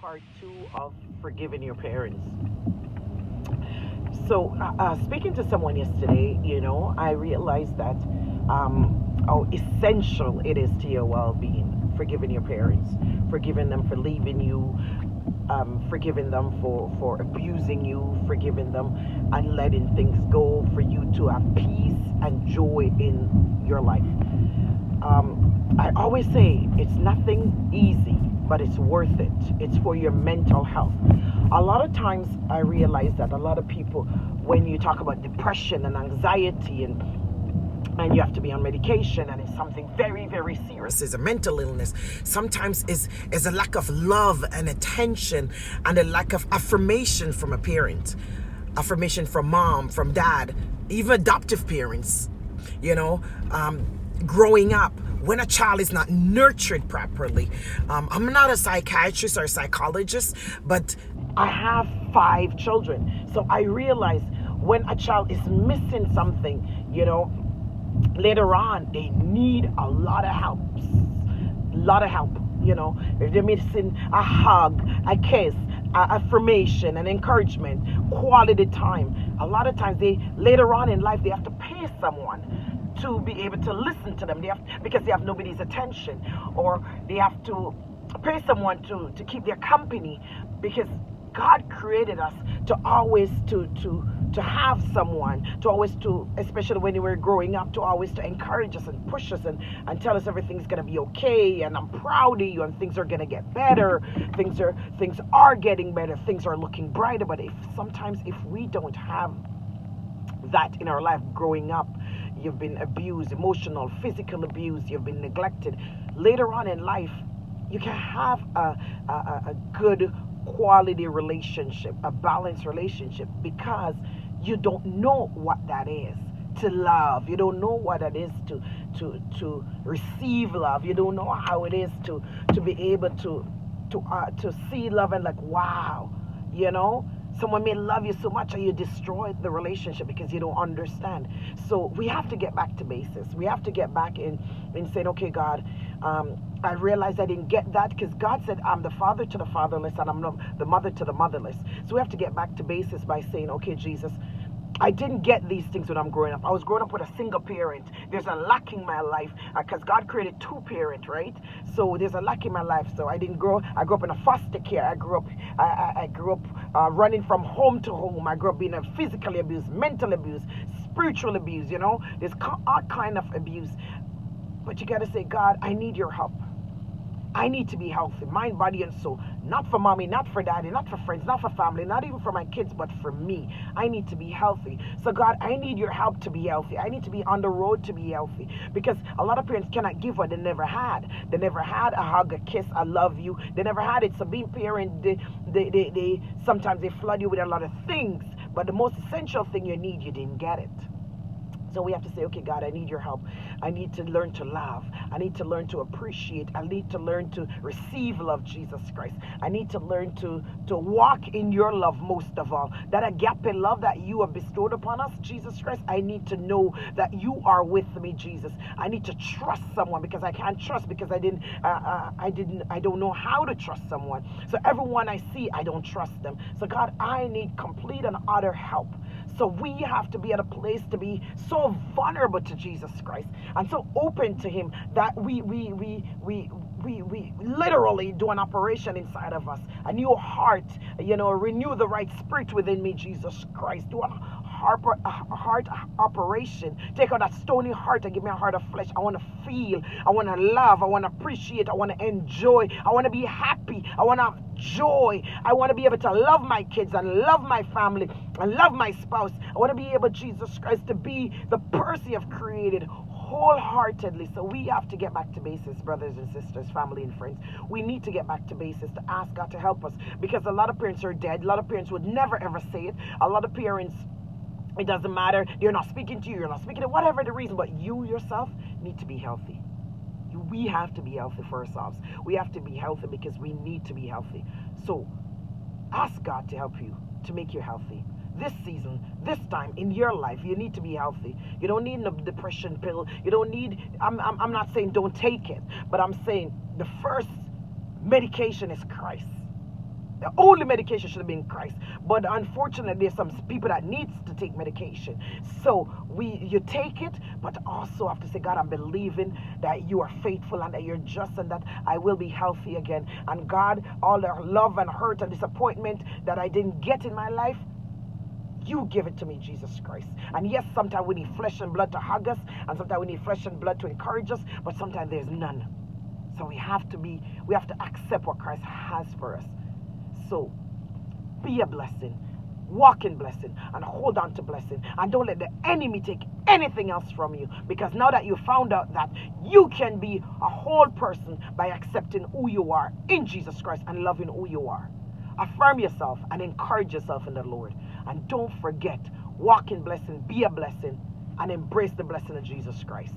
part two of forgiving your parents. So, speaking to someone yesterday, I realized that how essential it is to your well being, forgiving your parents, forgiving them for leaving you, forgiving them for abusing you, forgiving them and letting things go for you to have peace and joy in your life. I always say it's nothing easy, but it's worth it. It's for your mental health. A lot of times I realize that a lot of people, when you talk about depression and anxiety and you have to be on medication and it's something very very serious, is a mental illness, sometimes is a lack of love and attention and a lack of affirmation from a parent, affirmation from mom, from dad, even adoptive parents, you know um, growing up, when a child is not nurtured properly. I'm not a psychiatrist or a psychologist, but I have 5 children. So I realize when a child is missing something, later on they need a lot of help. Lot of help. If they're missing a hug, a kiss, affirmation and encouragement, quality time. A lot of times they later on in life they have to pay someone to be able to listen to them. Because they have nobody's attention, or they have to pay someone to keep their company, because God created us to always to have someone, to always to, especially when we were growing up, to always to encourage us and push us and tell us everything's gonna be okay and I'm proud of you and things are gonna get better. Things are getting better, things are looking brighter. But if we don't have that in our life growing up, you've been abused, emotional, physical abuse, you've been neglected, later on in life you can have a good quality relationship, a balanced relationship, because you don't know what that is to love. You don't know what it is to receive love. You don't know how it is to be able to see love and, like, wow, you know someone may love you so much and you destroy the relationship because you don't understand. So we have to get back to basis. We have to get back in saying, okay, God, I realized I didn't get that, because God said I'm the father to the fatherless and I'm the mother to the motherless. So we have to get back to basis by saying, okay, Jesus, I didn't get these things when I'm growing up. I was growing up with a single parent. There's a lack in my life because God created two parents, right? So there's a lack in my life. So I didn't grow. I grew up in a foster care. I grew up running from home to home. I grew up being physically abused, mental abuse, spiritual abuse. There's all kind of abuse. But you gotta say, God, I need your help. I need to be healthy, mind, body, and soul. Not for mommy, not for daddy, not for friends, not for family, not even for my kids, but for me. I need to be healthy. So, God, I need your help to be healthy. I need to be on the road to be healthy. Because a lot of parents cannot give what they never had. They never had a hug, a kiss, I love you. They never had it. So, being parent, they sometimes they flood you with a lot of things. But the most essential thing you need, you didn't get it. So we have to say, okay, God, I need your help. I need to learn to love. I need to learn to appreciate. I need to learn to receive love, Jesus Christ. I need to learn to walk in your love most of all. That agape love that you have bestowed upon us, Jesus Christ, I need to know that you are with me, Jesus. I need to trust someone, because I can't trust because I don't know how to trust someone. So everyone I see, I don't trust them. So God, I need complete and utter help. So we have to be at a place to be so vulnerable to Jesus Christ and so open to him that we literally do an operation inside of us, a new heart, renew the right spirit within me, Jesus Christ. Do a heart operation. Take out that stony heart and give me a heart of flesh. I want to feel, I want to love, I want to appreciate, I want to enjoy, I want to be happy, I want to have joy. I want to be able to love my kids and love my family and love my spouse. I want to be able, Jesus Christ, to be the person you have created wholeheartedly. So we have to get back to basis, brothers and sisters, family and friends. We need to get back to basis to ask God to help us, because a lot of parents are dead. A lot of parents would never ever say it. A lot of parents, it doesn't matter. They're not speaking to you. You're not speaking to whatever the reason, but you yourself need to be healthy. We have to be healthy for ourselves. We have to be healthy because we need to be healthy. So ask God to help you, to make you healthy. This season, this time in your life, you need to be healthy. You don't need a depression pill. You don't need, I'm not saying don't take it, but I'm saying the first medication is Christ. The only medication should have been Christ. But unfortunately, there's some people that needs to take medication. So you take it, but also have to say, God, I'm believing that you are faithful and that you're just and that I will be healthy again. And God, all the love and hurt and disappointment that I didn't get in my life, you give it to me, Jesus Christ. And yes, sometimes we need flesh and blood to hug us, and sometimes we need flesh and blood to encourage us, but sometimes there's none. So we have to accept what Christ has for us. So be a blessing, walk in blessing, and hold on to blessing. And don't let the enemy take anything else from you. Because now that you found out that you can be a whole person by accepting who you are in Jesus Christ and loving who you are. Affirm yourself and encourage yourself in the Lord. And don't forget, walk in blessing, be a blessing, and embrace the blessing of Jesus Christ.